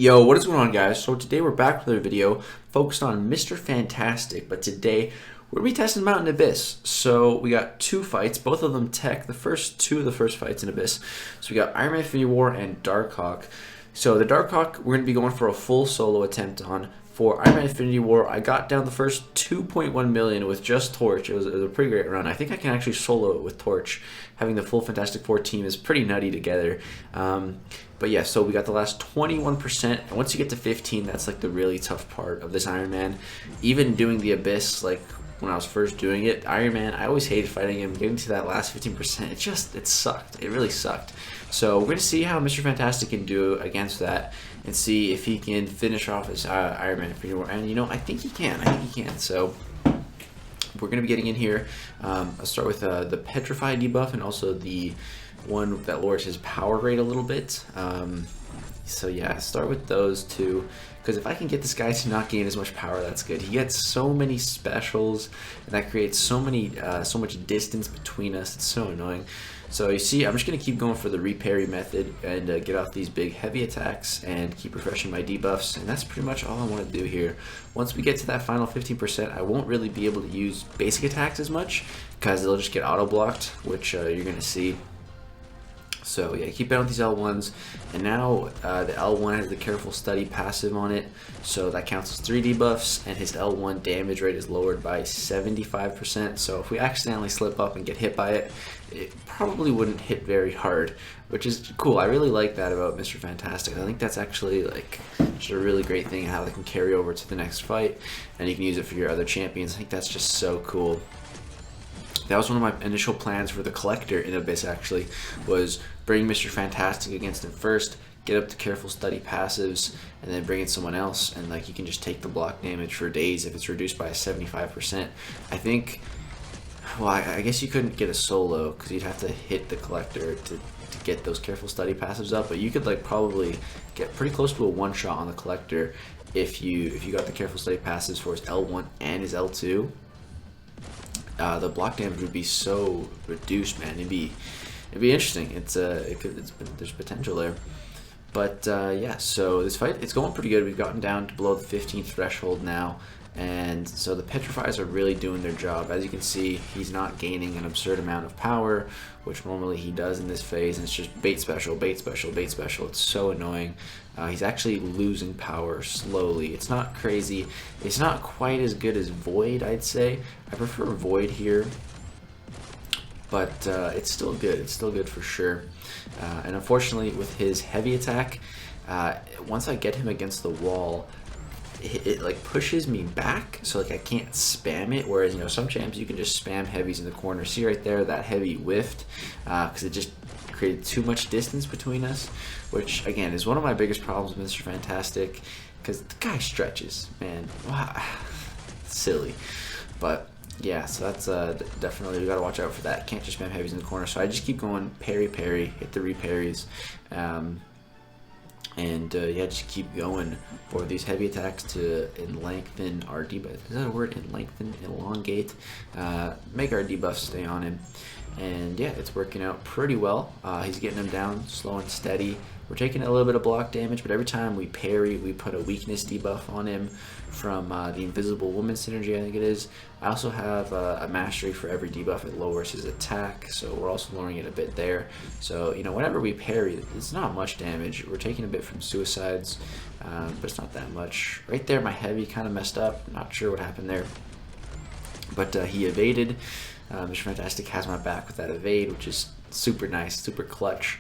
Yo, what is going on, guys? So today we're back with a video focused on Mr. Fantastic, but today we're going to be testing him out in Abyss. So we got two fights, both of them tech, the first two of the first fights in Abyss. So we got Iron Man Infinity War and Darkhawk. So the Darkhawk we're going to be going for a full solo attempt on. For Iron Man Infinity War, I got down the first 2.1 million with just Torch. It was a pretty great run. I think I can actually solo it with Torch. Having the full Fantastic Four team is pretty nutty together. But yeah, so we got the last 21%. And once you get to 15, that's like the really tough part of this Iron Man. Even doing the Abyss, like when I was first doing it, Iron Man, I always hated fighting him. Getting to that last 15%, it sucked. It really sucked. So we're going to see how Mr. Fantastic can do against that and see if he can finish off his Iron Man Infinity War. And, you know, I think he can. So we're going to be getting in here. I'll start with the Petrify debuff and also the one that lowers his power rate a little bit. So yeah, start with those two. Because if I can get this guy to not gain as much power, that's good. He gets so many specials, and that creates so much distance between us. It's so annoying. So you see, I'm just going to keep going for the reparry method and get off these big heavy attacks and keep refreshing my debuffs. And that's pretty much all I want to do here. Once we get to that final 15%, I won't really be able to use basic attacks as much because they'll just get auto-blocked, which you're going to see. So yeah, keep it on these L1s, and now the L1 has the Careful Study passive on it, so that counts as 3 debuffs, and his L1 damage rate is lowered by 75%, so if we accidentally slip up and get hit by it, it probably wouldn't hit very hard, which is cool. I really like that about Mr. Fantastic. I think that's actually like just a really great thing, how they can carry over to the next fight, and you can use it for your other champions. I think that's just so cool. That was one of my initial plans for the Collector in Abyss, actually, was bring Mr. Fantastic against him first, get up to Careful Study passives, and then bring in someone else, and like you can just take the block damage for days if it's reduced by 75%. I think, well, I guess you couldn't get a solo because you'd have to hit the Collector to get those Careful Study passives up, but you could like probably get pretty close to a one-shot on the Collector if you got the Careful Study passives for his L1 and his L2. The block damage would be so reduced, man. It'd be interesting. There's potential there. But yeah, so this fight, it's going pretty good. We've gotten down to below the 15th threshold now, and so the Petrifies are really doing their job. As you can see, he's not gaining an absurd amount of power, which normally he does in this phase, and it's just bait special, bait special, bait special. It's so annoying. He's actually losing power slowly. It's not crazy. It's not quite as good as Void, I'd say. I prefer Void here, but it's still good. It's still good for sure. And unfortunately, with his heavy attack, once I get him against the wall, it like pushes me back, so like I can't spam it, whereas, you know, some champs you can just spam heavies in the corner. See right there, that heavy whiffed because it just created too much distance between us, which again is one of my biggest problems with Mr. Fantastic, because the guy stretches, man. Wow. Silly. But yeah, so that's definitely, we gotta watch out for that. Can't just spam heavies in the corner, so I just keep going parry, hit the reparries, and yeah, just keep going for these heavy attacks to lengthen our debuff. Is that a word? Elongate. Make our debuff stay on him. And yeah, it's working out pretty well. He's getting him down slow and steady. We're taking a little bit of block damage, but every time we parry, we put a weakness debuff on him from the Invisible Woman synergy, I think it is. I also have a mastery for every debuff. It lowers his attack, so we're also lowering it a bit there. So, you know, whenever we parry, it's not much damage. We're taking a bit from suicides, but it's not that much. Right there, my heavy kind of messed up. Not sure what happened there, but he evaded. Mr. Fantastic has my back with that evade, which is super nice, super clutch.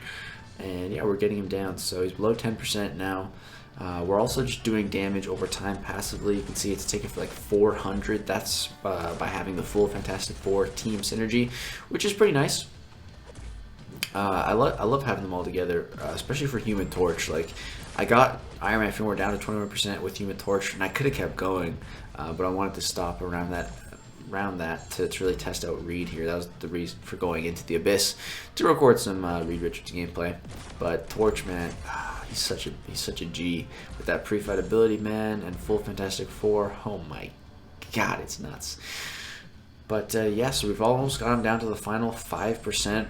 And yeah, we're getting him down, so he's below 10% now. We're also just doing damage over time passively. You can see it's taken for like 400. That's by having the full Fantastic Four team synergy, which is pretty nice. I love having them all together, especially for Human Torch. Like, I got Iron Man Infinity War down to 21% with Human Torch, and I could have kept going, but I wanted to stop around that to really test out Reed here. That was the reason for going into the Abyss, to record some Reed Richards gameplay. But Torch, man, he's such a G with that pre-fight ability, man, and full Fantastic Four. Oh my god, it's nuts. But yeah, so we've almost got him down to the final 5%.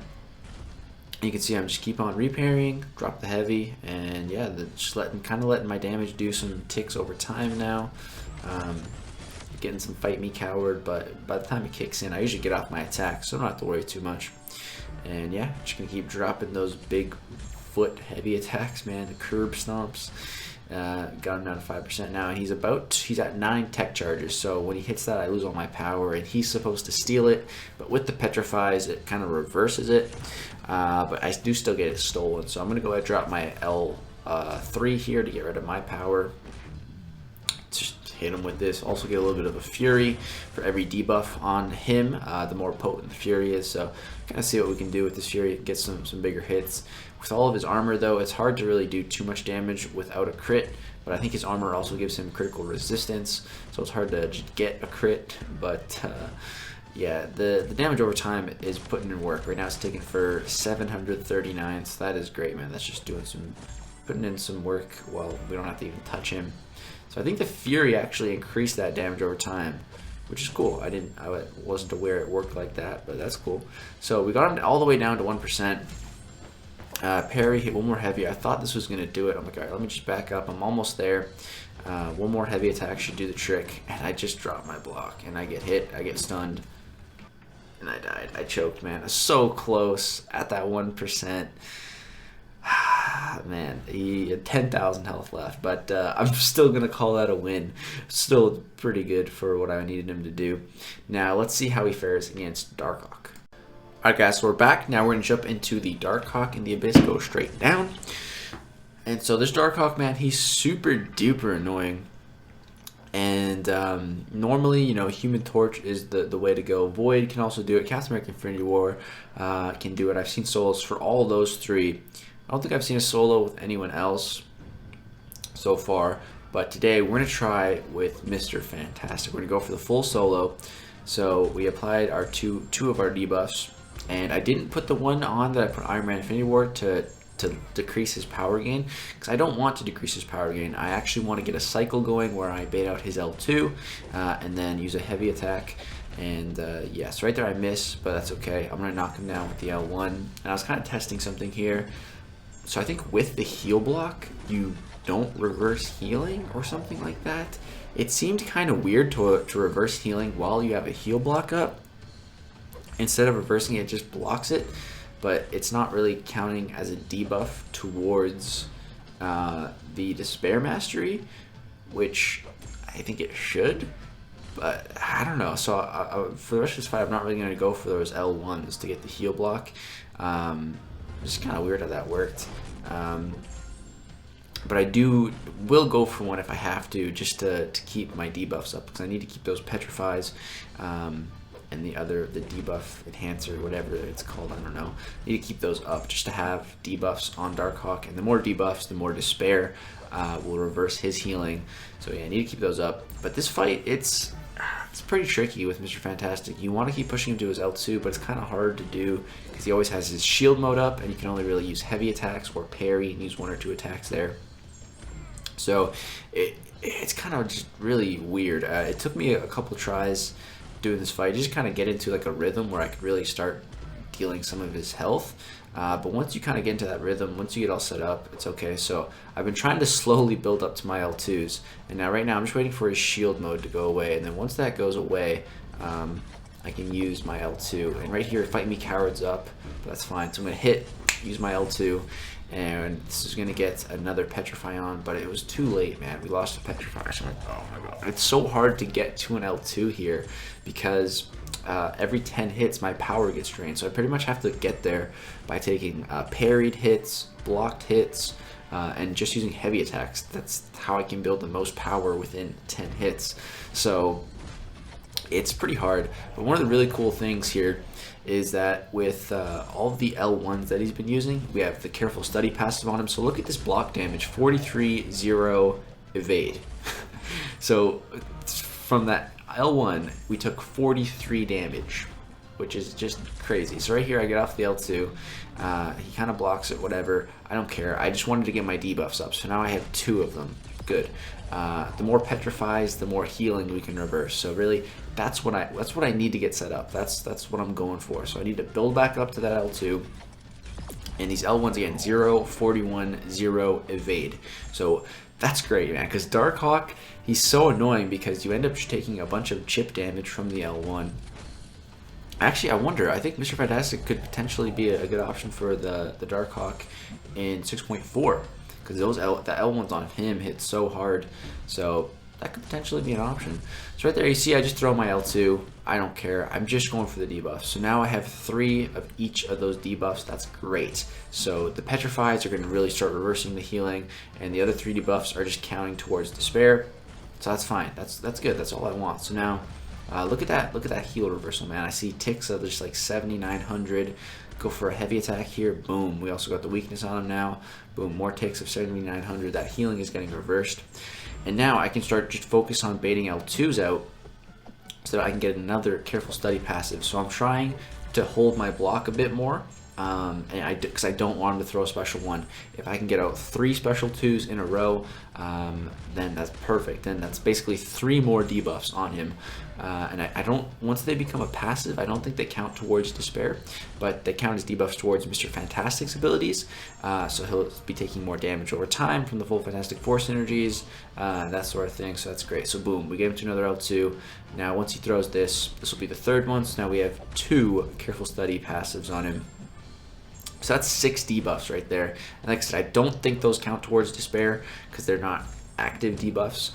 You can see I'm just keep on repairing, drop the heavy, and yeah, just kind of letting my damage do some ticks over time now. Getting some fight me coward, but by the time it kicks in, I usually get off my attack, so I don't have to worry too much. And yeah, just gonna keep dropping those big foot heavy attacks, man. The curb stomps. Got him down to 5% now, and he's at 9 tech charges, so when he hits that I lose all my power, and he's supposed to steal it, but with the petrifies it kind of reverses it, but I do still get it stolen. So I'm going to go ahead and drop my L3 here to get rid of my power. Just hit him with this, also get a little bit of a fury for every debuff on him. The more potent the fury is, so kind of see what we can do with this fury, get some bigger hits. With all of his armor though, it's hard to really do too much damage without a crit, but I think his armor also gives him critical resistance, so it's hard to just get a crit. But yeah, the damage over time is putting in work. Right now it's taking for 739, so that is great, man. That's just putting in some work while we don't have to even touch him. So I think the fury actually increased that damage over time, which is cool. I wasn't aware it worked like that, but that's cool. So we got him all the way down to 1%. Parry, hit one more heavy. I thought this was going to do it. I'm like, all right, let me just back up. I'm almost there. One more heavy attack should do the trick. And I just dropped my block. And I get hit. I get stunned. And I died. I choked, man. I was so close at that 1%. Man, he had 10,000 health left. But I'm still going to call that a win. Still pretty good for what I needed him to do. Now, let's see how he fares against Darkhawk. Alright guys, so we're back. Now we're going to jump into the Darkhawk in the Abyss, go straight down. And so this Darkhawk, man, he's super duper annoying. And normally, you know, Human Torch is the way to go. Void can also do it. Captain America Infinity War can do it. I've seen solos for all those three. I don't think I've seen a solo with anyone else so far. But today we're going to try with Mr. Fantastic. We're going to go for the full solo. So we applied our two of our debuffs. And I didn't put the one on that I put Iron Man Infinity War to decrease his power gain, because I don't want to decrease his power gain. I actually want to get a cycle going where I bait out his L2 and then use a heavy attack. And yes, right there I miss, but that's okay. I'm going to knock him down with the L1. And I was kind of testing something here. So I think with the heal block, you don't reverse healing or something like that. It seemed kind of weird to reverse healing while you have a heal block up. Instead of reversing it, it just blocks it, but it's not really counting as a debuff towards the Despair Mastery, which I think it should, but I don't know. So for the rest of this fight, I'm not really going to go for those L1s to get the heal block. It's kind of weird how that worked. But I will go for one if I have to, just to keep my debuffs up, because I need to keep those petrifies. And the debuff enhancer, whatever it's called, I don't know. I need to keep those up just to have debuffs on Darkhawk, and the more debuffs, the more despair will reverse his healing. So yeah, I need to keep those up. But this fight, it's pretty tricky with Mr. Fantastic. You want to keep pushing him to his L2, but it's kind of hard to do because he always has his shield mode up, and you can only really use heavy attacks or parry and use 1 or 2 attacks there. So it's kind of just really weird. It took me a couple tries doing this fight, just kind of get into like a rhythm where I could really start dealing some of his health. But once you kind of get into that rhythm, once you get all set up, it's okay. So I've been trying to slowly build up to my L2s, and now right now I'm just waiting for his shield mode to go away, and then once that goes away, I can use my L2. And right here, Fight Me Coward's up, but that's fine. So I'm gonna use my L2, and this is gonna get another Petrify on, but it was too late, man. We lost the Petrify. So I'm like, oh my god. It's so hard to get to an L2 here because every 10 hits my power gets drained. So I pretty much have to get there by taking parried hits, blocked hits, and just using heavy attacks. That's how I can build the most power within 10 hits. So it's pretty hard. But one of the really cool things here is that with all of the L1s that he's been using, we have the Careful Study passive on him. So look at this block damage, 43-0 evade. So from that L1, we took 43 damage, which is just crazy. So right here, I get off the L2. He kind of blocks it, whatever. I don't care. I just wanted to get my debuffs up. So now I have 2 of them. Good. The more petrifies, the more healing we can reverse. So really, that's what I need to get set up. That's what I'm going for. So I need to build back up to that L2, And these L1s again, 0, 41, 0 evade. So that's great, man, because Darkhawk, he's so annoying because you end up taking a bunch of chip damage from the L1. Actually, I wonder, I think Mr. Fantastic could potentially be a good option for the Darkhawk in 6.4, because the L1s on him hit so hard, so that could potentially be an option. So right there, you see I just throw my L2. I don't care. I'm just going for the debuffs. So now I have 3 of each of those debuffs. That's great. So the Petrifies are going to really start reversing the healing, and the other 3 debuffs are just counting towards Despair. So that's fine. That's good. That's all I want. So now look at that heal reversal, man. I see ticks of just like 7,900. Go for a heavy attack here. Boom. We also got the weakness on him now. Boom. More ticks of 7,900. That healing is getting reversed. And now I can start just focus on baiting L2s out so that I can get another Careful Study passive. So I'm trying to hold my block a bit more, because I don't want him to throw a special one. If I can get out 3 special 2s in a row, then that's perfect. Then that's basically 3 more debuffs on him. And I don't, once they become a passive, I don't think they count towards Despair, but they count as debuffs towards Mr. Fantastic's abilities. So he'll be taking more damage over time from the full Fantastic Force energies, that sort of thing. So that's great. So boom, we gave him to another L2. Now once he throws this will be the 3rd one. So now we have 2 Careful Study passives on him. So that's 6 debuffs right there. And like I said, I don't think those count towards Despair because they're not active debuffs,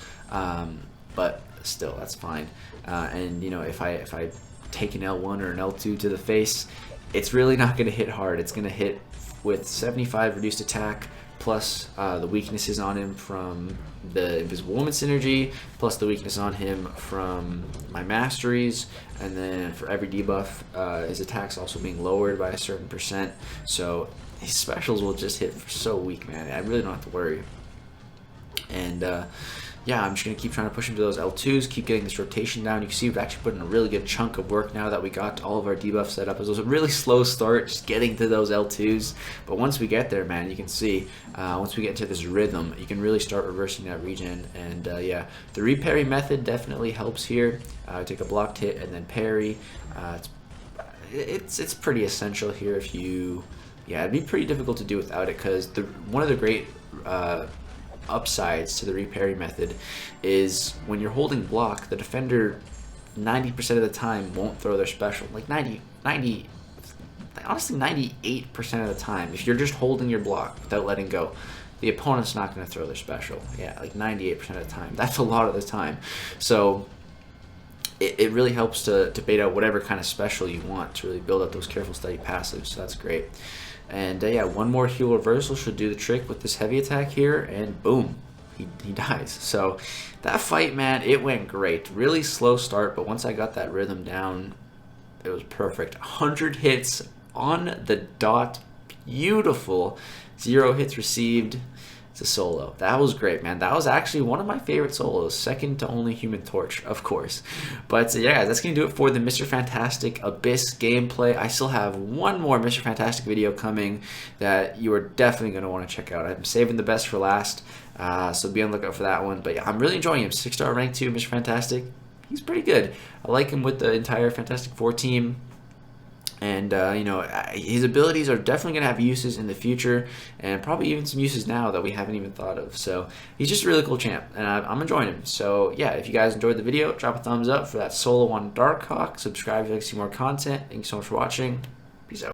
but still, that's fine. And you know, if I take an L1 or an L2 to the face, it's really not going to hit hard. It's going to hit with 75 reduced attack, plus the weaknesses on him from the Invisible Woman synergy, plus the weakness on him from my masteries, and then for every debuff, his attack's also being lowered by a certain %. So his specials will just hit so weak, man. I really don't have to worry. And yeah, I'm just going to keep trying to push him to those L2s, keep getting this rotation down. You can see we've actually put in a really good chunk of work now that we got all of our debuffs set up. It was a really slow start just getting to those L2s, but once we get there, man, you can see once we get into this rhythm, you can really start reversing that regen. And yeah, the reparry method definitely helps here. Take a blocked hit and then parry. It's pretty essential here. If you, yeah, it'd be pretty difficult to do without it, because one of the great upsides to the reparry method is when you're holding block, the defender 90% of the time won't throw their special. Like 90, honestly 98% of the time, if you're just holding your block without letting go, the opponent's not going to throw their special. Yeah, like 98% of the time. That's a lot of the time. So it really helps to bait out whatever kind of special you want to really build up those Careful Study passives. So that's great. And yeah, one more heal reversal should do the trick with this heavy attack here, and boom, he dies. So that fight, man, it went great. Really slow start, but once I got that rhythm down, it was perfect. 100 hits on the dot. Beautiful. 0 hits received. It's a solo. That was great, man. That was actually one of my favorite solos, second to only Human Torch, of course. But yeah, guys, that's going to do it for the Mr. Fantastic Abyss gameplay. I still have one more Mr. Fantastic video coming that you are definitely going to want to check out. I'm saving the best for last, so be on the lookout for that one. But yeah, I'm really enjoying him. 6-star rank 2, Mr. Fantastic. He's pretty good. I like him with the entire Fantastic Four team. And, you know, his abilities are definitely going to have uses in the future, and probably even some uses now that we haven't even thought of. So he's just a really cool champ, and I'm enjoying him. So, yeah, if you guys enjoyed the video, drop a thumbs up for that solo on Darkhawk. Subscribe if you like to see more content. Thank you so much for watching.